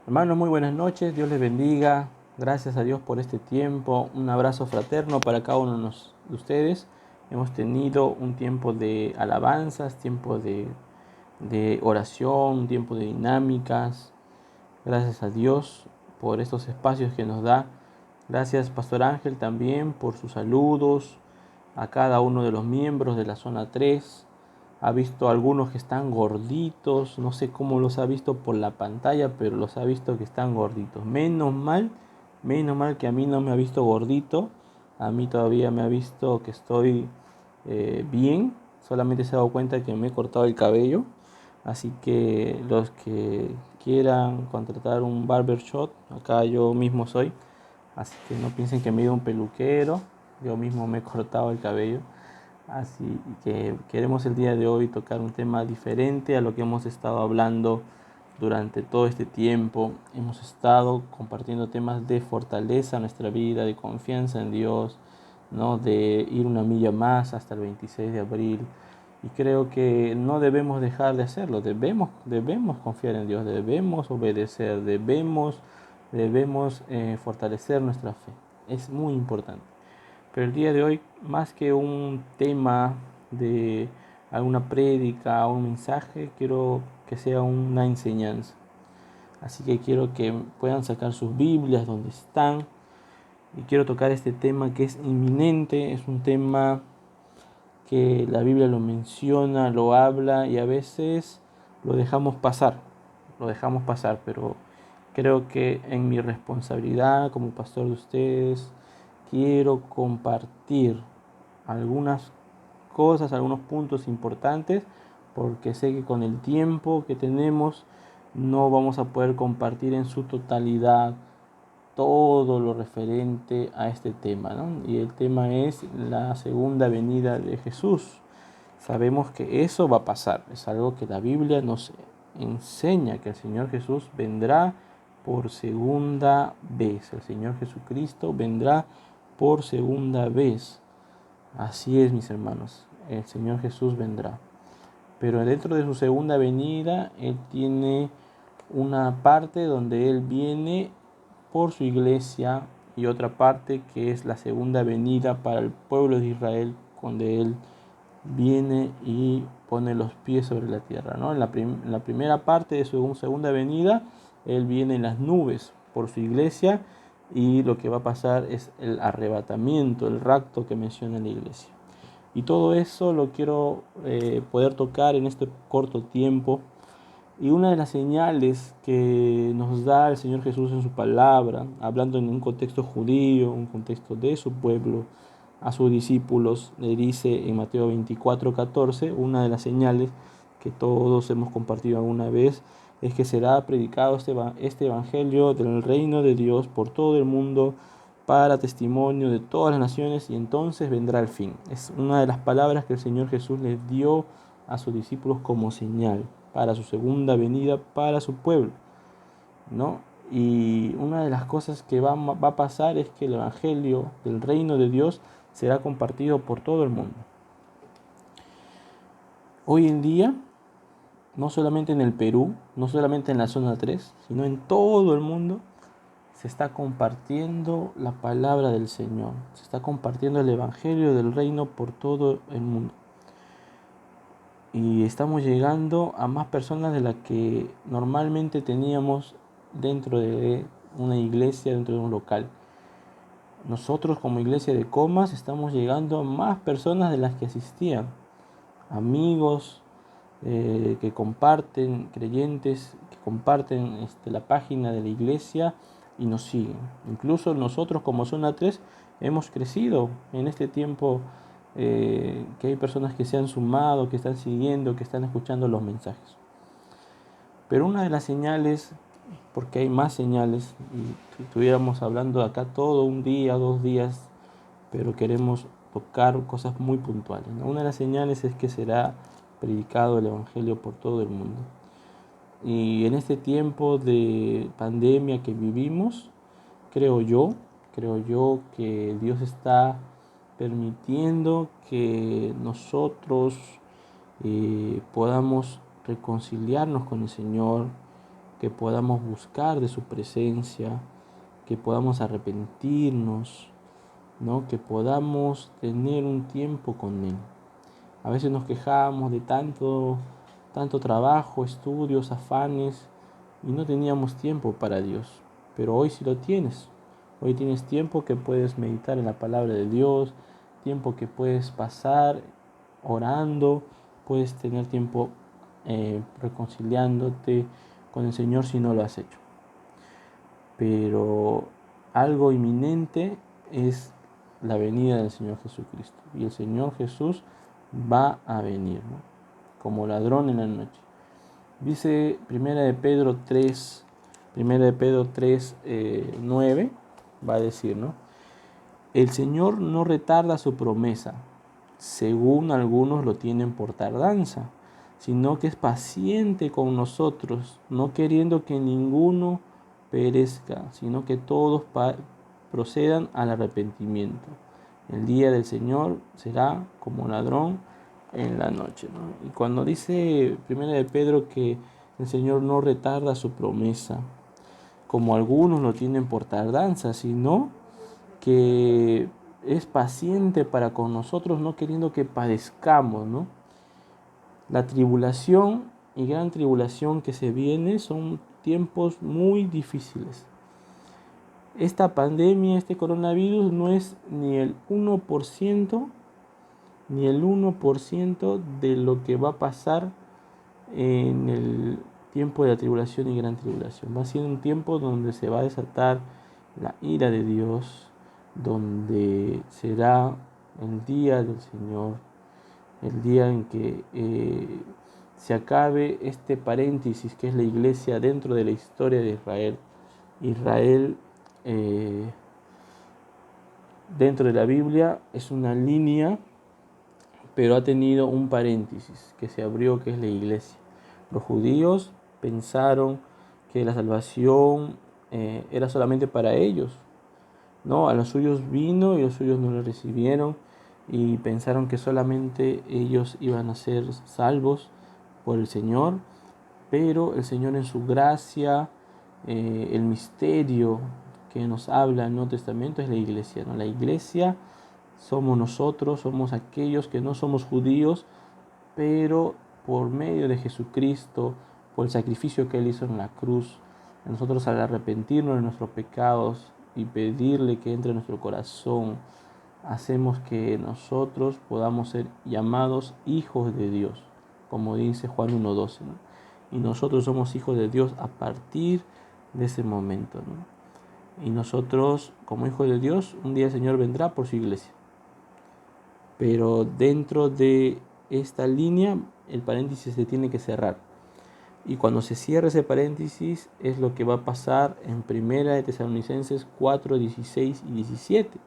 Hermanos, muy buenas noches, Dios les bendiga. Gracias a Dios por este tiempo. Un abrazo fraterno para cada uno de ustedes. Hemos tenido un tiempo de alabanzas, tiempo de oración, un tiempo de dinámicas. Gracias a Dios por estos espacios que nos da. Gracias, Pastor Ángel, también por sus saludos a cada uno de los miembros de la zona 3. Ha visto algunos que están gorditos, no sé cómo los ha visto por la pantalla, pero los ha visto que están gorditos. Menos mal que a mí no me ha visto gordito, a mí todavía me ha visto que estoy bien, solamente se ha dado cuenta que me he cortado el cabello, así que los que quieran contratar un barbershop, acá yo mismo soy, así que no piensen que me he ido a un peluquero, yo mismo me he cortado el cabello. Así que queremos el día de hoy tocar un tema diferente a lo que hemos estado hablando durante todo este tiempo. Hemos estado compartiendo temas de fortaleza en nuestra vida, de confianza en Dios, ¿no? De ir una milla más hasta el 26 de abril. Y creo que no debemos dejar de hacerlo. Debemos confiar en Dios, debemos obedecer, debemos fortalecer nuestra fe. Es muy importante. Pero el día de hoy, más que un tema de alguna prédica o un mensaje, quiero que sea una enseñanza. Así que quiero que puedan sacar sus Biblias donde están. Y quiero tocar este tema que es inminente, es un tema que la Biblia lo menciona, lo habla y a veces lo dejamos pasar, pero creo que en mi responsabilidad como pastor de ustedes, quiero compartir algunas cosas, algunos puntos importantes, porque sé que con el tiempo que tenemos no vamos a poder compartir en su totalidad todo lo referente a este tema, ¿no? Y el tema es la segunda venida de Jesús. Sabemos que eso va a pasar, es algo que la Biblia nos enseña, que el Señor Jesús vendrá por segunda vez. El Señor Jesucristo vendrá por segunda vez. Así es, mis hermanos, el Señor Jesús vendrá. Pero dentro de su segunda venida, Él tiene una parte donde Él viene por su iglesia y otra parte que es la segunda venida para el pueblo de Israel, donde Él viene y pone los pies sobre la tierra, ¿no? En la primera parte de su segunda venida, Él viene en las nubes por su iglesia y lo que va a pasar es el arrebatamiento, el rapto que menciona la iglesia. Y todo eso lo quiero poder tocar en este corto tiempo. Y una de las señales que nos da el Señor Jesús en su palabra, hablando en un contexto judío, un contexto de su pueblo, a sus discípulos, le dice en Mateo 24:14, una de las señales que todos hemos compartido alguna vez, es que será predicado este evangelio del reino de Dios por todo el mundo para testimonio de todas las naciones y entonces vendrá el fin. Es una de las palabras que el Señor Jesús les dio a sus discípulos como señal para su segunda venida para su pueblo, ¿no? Y una de las cosas que va a pasar es que el evangelio del reino de Dios será compartido por todo el mundo. Hoy en día, no solamente en el Perú, no solamente en la zona 3, sino en todo el mundo, se está compartiendo la palabra del Señor, se está compartiendo el evangelio del reino por todo el mundo. Y estamos llegando a más personas de las que normalmente teníamos dentro de una iglesia, dentro de un local. Nosotros como iglesia de Comas estamos llegando a más personas de las que asistían. Amigos que comparten, creyentes que comparten la página de la iglesia y nos siguen. Incluso nosotros como Zona 3 hemos crecido en este tiempo, que hay personas que se han sumado, que están siguiendo, que están escuchando los mensajes. Pero una de las señales, porque hay más señales, y estuviéramos hablando acá todo un día, 2 días, pero queremos tocar cosas muy puntuales, ¿no? Una de las señales es que será predicado el Evangelio por todo el mundo. Y en este tiempo de pandemia que vivimos, creo yo, que Dios está permitiendo que nosotros podamos reconciliarnos con el Señor, que podamos buscar de su presencia, que podamos arrepentirnos, ¿no? Que podamos tener un tiempo con Él. A veces nos quejamos de tanto trabajo, estudios, afanes, y no teníamos tiempo para Dios. Pero hoy sí lo tienes. Hoy tienes tiempo que puedes meditar en la palabra de Dios, tiempo que puedes pasar orando, puedes tener tiempo reconciliándote con el Señor si no lo has hecho. Pero algo inminente es la venida del Señor Jesucristo. Y el Señor Jesús va a venir, ¿no? Como ladrón en la noche. Dice Primera de Pedro 3, 9, va a decir, ¿no? El Señor no retarda su promesa, según algunos lo tienen por tardanza, sino que es paciente con nosotros, no queriendo que ninguno perezca, sino que todos procedan al arrepentimiento. El día del Señor será como ladrón en la noche, ¿no? Y cuando dice Primera de Pedro que el Señor no retarda su promesa, como algunos lo tienen por tardanza, sino que es paciente para con nosotros, no queriendo que padezcamos, ¿no? La tribulación y gran tribulación que se viene son tiempos muy difíciles. Esta pandemia, este coronavirus, no es ni el 1%, de lo que va a pasar en el tiempo de la tribulación y gran tribulación. Va a ser un tiempo donde se va a desatar la ira de Dios, donde será el día del Señor, el día en que se acabe este paréntesis que es la iglesia dentro de la historia de Israel. Israel dentro de la Biblia es una línea, pero ha tenido un paréntesis que se abrió, que es la iglesia. Los judíos pensaron que la salvación era solamente para ellos, ¿no? A los suyos vino y los suyos no lo recibieron, y pensaron que solamente ellos iban a ser salvos por el Señor, pero el Señor en su gracia, el misterio que nos habla el Nuevo Testamento es la iglesia, ¿no? La iglesia somos nosotros, somos aquellos que no somos judíos, pero por medio de Jesucristo, por el sacrificio que Él hizo en la cruz, nosotros al arrepentirnos de nuestros pecados y pedirle que entre en nuestro corazón, hacemos que nosotros podamos ser llamados hijos de Dios, como dice Juan 1:12, ¿no? Y nosotros somos hijos de Dios a partir de ese momento, ¿no? Y nosotros, como hijos de Dios, un día el Señor vendrá por su iglesia. Pero dentro de esta línea, el paréntesis se tiene que cerrar. Y cuando se cierre ese paréntesis, es lo que va a pasar en Primera de Tesalonicenses 4, 16 y 17.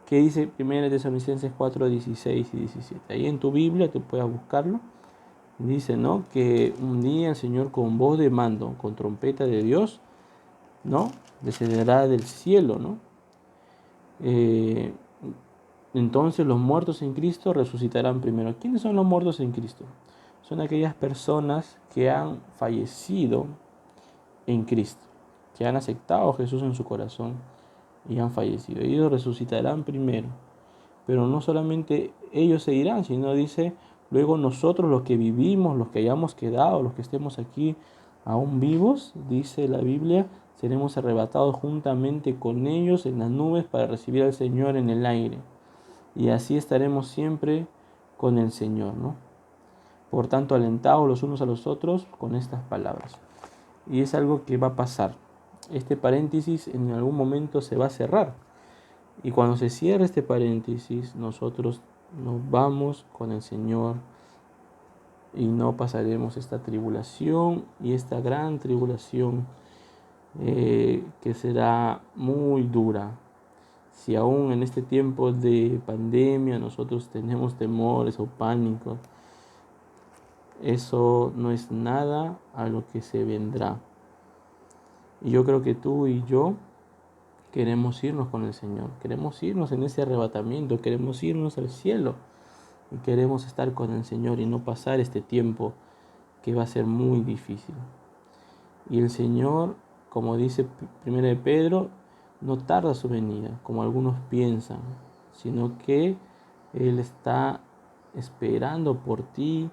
¿Qué dice Primera de Tesalonicenses 4, 16 y 17? Ahí en tu Biblia tú puedes buscarlo. Dice, ¿no?, que un día el Señor con voz de mando, con trompeta de Dios, ¿no?, descenderá del cielo, ¿no? Entonces los muertos en Cristo resucitarán primero. ¿Quiénes son los muertos en Cristo? Son aquellas personas que han fallecido en Cristo, que han aceptado a Jesús en su corazón y han fallecido. Ellos resucitarán primero. Pero no solamente ellos se irán, sino dice, luego nosotros los que vivimos, los que hayamos quedado, los que estemos aquí aún vivos, dice la Biblia, seremos arrebatados juntamente con ellos en las nubes para recibir al Señor en el aire. Y así estaremos siempre con el Señor, ¿no? Por tanto, alentados los unos a los otros con estas palabras. Y es algo que va a pasar. Este paréntesis en algún momento se va a cerrar. Y cuando se cierre este paréntesis, nosotros nos vamos con el Señor y no pasaremos esta tribulación y esta gran tribulación que será muy dura. Si aún en este tiempo de pandemia nosotros tenemos temores o pánico, eso no es nada a lo que se vendrá. Y yo creo que tú y yo queremos irnos con el Señor, queremos irnos en ese arrebatamiento, queremos irnos al cielo y queremos estar con el Señor y no pasar este tiempo que va a ser muy difícil. Y el Señor, como dice 1 de Pedro, no tarda su venida, como algunos piensan, sino que Él está esperando por ti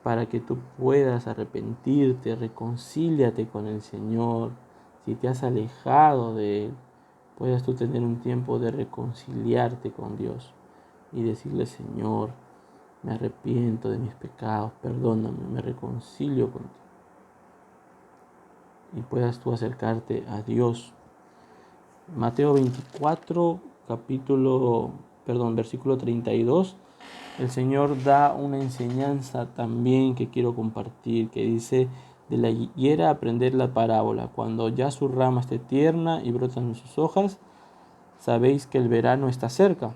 para que tú puedas arrepentirte, reconcíliate con el Señor. Si te has alejado de Él, puedas tú tener un tiempo de reconciliarte con Dios y decirle: Señor, me arrepiento de mis pecados, perdóname, me reconcilio contigo. Y puedas tú acercarte a Dios. Mateo 24, versículo 32, el Señor da una enseñanza también que quiero compartir, que dice: de la higuera aprender la parábola, cuando ya su rama esté tierna y brotan sus hojas, sabéis que el verano está cerca.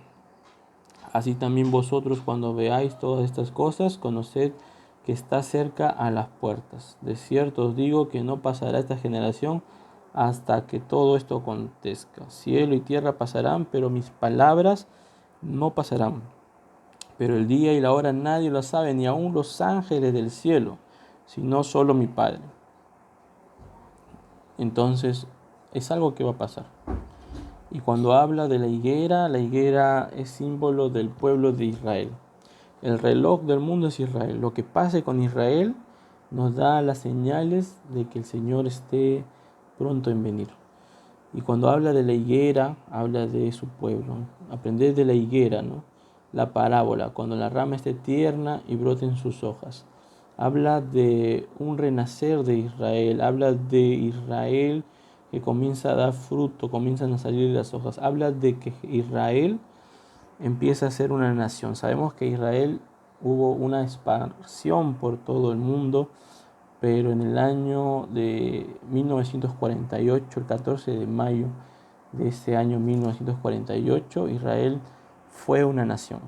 Así también vosotros, cuando veáis todas estas cosas, conoced que está cerca a las puertas. De cierto os digo que no pasará esta generación hasta que todo esto acontezca. Cielo y tierra pasarán, pero mis palabras no pasarán. Pero el día y la hora nadie lo sabe, ni aun los ángeles del cielo, sino solo mi Padre. Entonces, es algo que va a pasar. Y cuando habla de la higuera es símbolo del pueblo de Israel. El reloj del mundo es Israel. Lo que pase con Israel nos da las señales de que el Señor esté pronto en venir. Y cuando habla de la higuera, habla de su pueblo. Aprender de la higuera, ¿no? La parábola, cuando la rama esté tierna y broten sus hojas. Habla de un renacer de Israel. Habla de Israel que comienza a dar fruto, comienzan a salir las hojas. Habla de que Israel empieza a ser una nación. Sabemos que Israel hubo una expansión por todo el mundo, pero en el año de 1948, el 14 de mayo de ese año 1948, Israel fue una nación.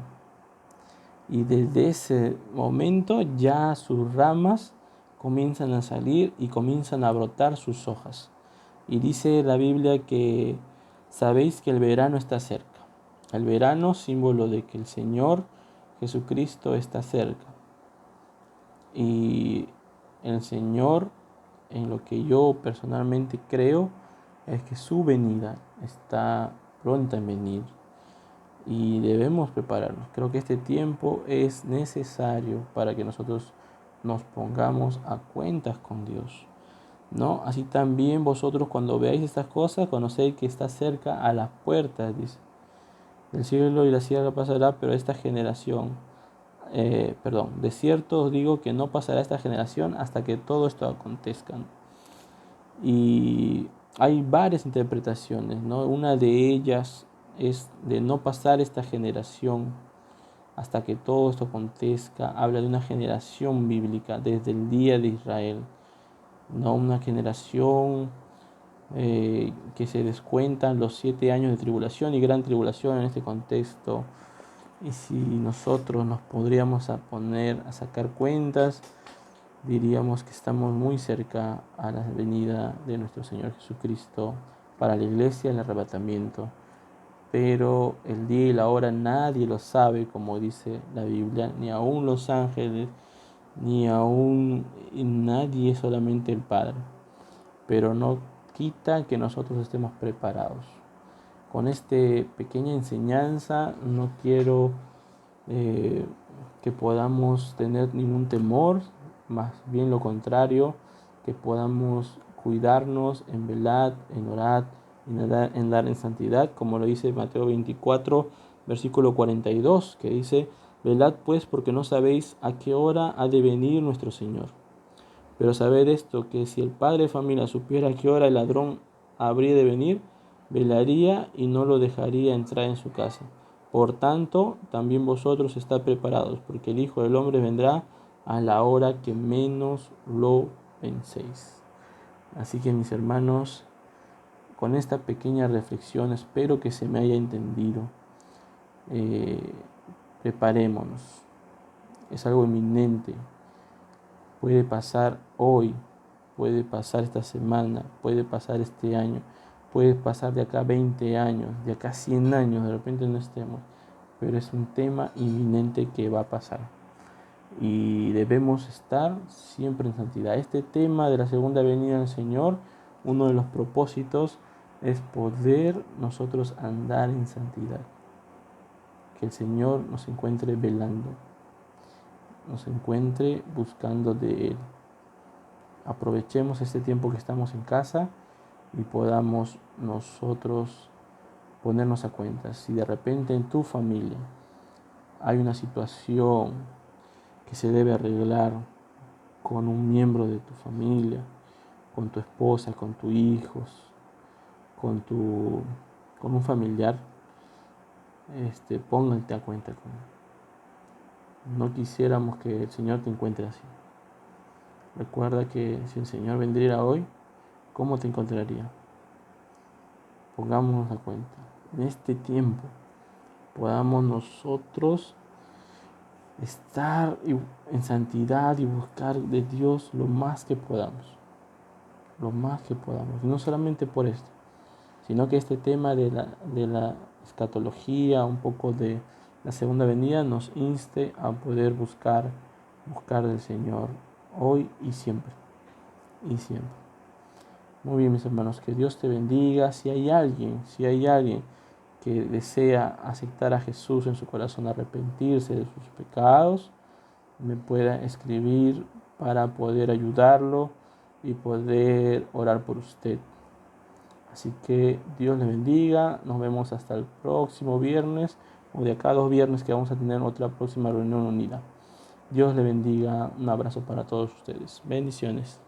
Y desde ese momento ya sus ramas comienzan a salir y comienzan a brotar sus hojas. Y dice la Biblia que sabéis que el verano está cerca. El verano, símbolo de que el Señor Jesucristo está cerca. Y el Señor, en lo que yo personalmente creo, es que su venida está pronta en venir. Y debemos prepararnos. Creo que este tiempo es necesario para que nosotros nos pongamos a cuentas con Dios, ¿no? Así también vosotros, cuando veáis estas cosas, conocéis que está cerca a las puertas, dice. El cielo y la tierra pasará, pero esta generación, de cierto os digo que no pasará esta generación hasta que todo esto acontezca. Y hay varias interpretaciones, ¿no? Una de ellas es de no pasar esta generación hasta que todo esto acontezca. Habla de una generación bíblica desde el día de Israel, no una generación que se descuentan los 7 años de tribulación y gran tribulación en este contexto. Y si nosotros nos podríamos a poner a sacar cuentas, diríamos que estamos muy cerca a la venida de nuestro Señor Jesucristo para la iglesia, el arrebatamiento. Pero el día y la hora nadie lo sabe, como dice la Biblia, ni aun los ángeles, ni aun nadie, solamente el Padre. Pero no quita que nosotros estemos preparados. Con esta pequeña enseñanza no quiero que podamos tener ningún temor, más bien lo contrario, que podamos cuidarnos en velad, en orad, en andar en santidad, como lo dice Mateo 24, versículo 42, que dice: velad pues, porque no sabéis a qué hora ha de venir nuestro Señor. Pero sabed esto, que si el padre de familia supiera a qué hora el ladrón habría de venir, velaría y no lo dejaría entrar en su casa. Por tanto, también vosotros estad preparados, porque el Hijo del Hombre vendrá a la hora que menos lo penséis. Así que, mis hermanos, con esta pequeña reflexión espero que se me haya entendido. Preparémonos. Es algo inminente. Puede pasar hoy, puede pasar esta semana, puede pasar este año, puede pasar de acá 20 años, de acá 100 años, de repente no estemos, pero es un tema inminente que va a pasar. y debemos estar siempre en santidad. Este tema de la segunda venida del Señor, uno de los propósitos es poder nosotros andar en santidad. Que el Señor nos encuentre velando, nos encuentre buscando de Él. Aprovechemos este tiempo que estamos en casa y podamos nosotros ponernos a cuenta. Si de repente en tu familia hay una situación que se debe arreglar con un miembro de tu familia, con tu esposa, con tus hijos, con un familiar, póngate a cuenta con él. No quisiéramos que el Señor te encuentre así. Recuerda que si el Señor vendría hoy, ¿cómo te encontraría? Pongámonos a cuenta. En este tiempo podamos nosotros estar en santidad y buscar de Dios lo más que podamos. Lo más que podamos. Y no solamente por esto, sino que este tema de la escatología, un poco de la segunda venida, nos inste a poder buscar del Señor hoy y siempre. Y siempre. Muy bien, mis hermanos, que Dios te bendiga. Si hay alguien que desea aceptar a Jesús en su corazón, arrepentirse de sus pecados, me pueda escribir para poder ayudarlo y poder orar por usted. Así que Dios le bendiga. Nos vemos hasta el próximo viernes o de acá a 2 viernes que vamos a tener otra próxima reunión unida. Dios le bendiga. Un abrazo para todos ustedes. Bendiciones.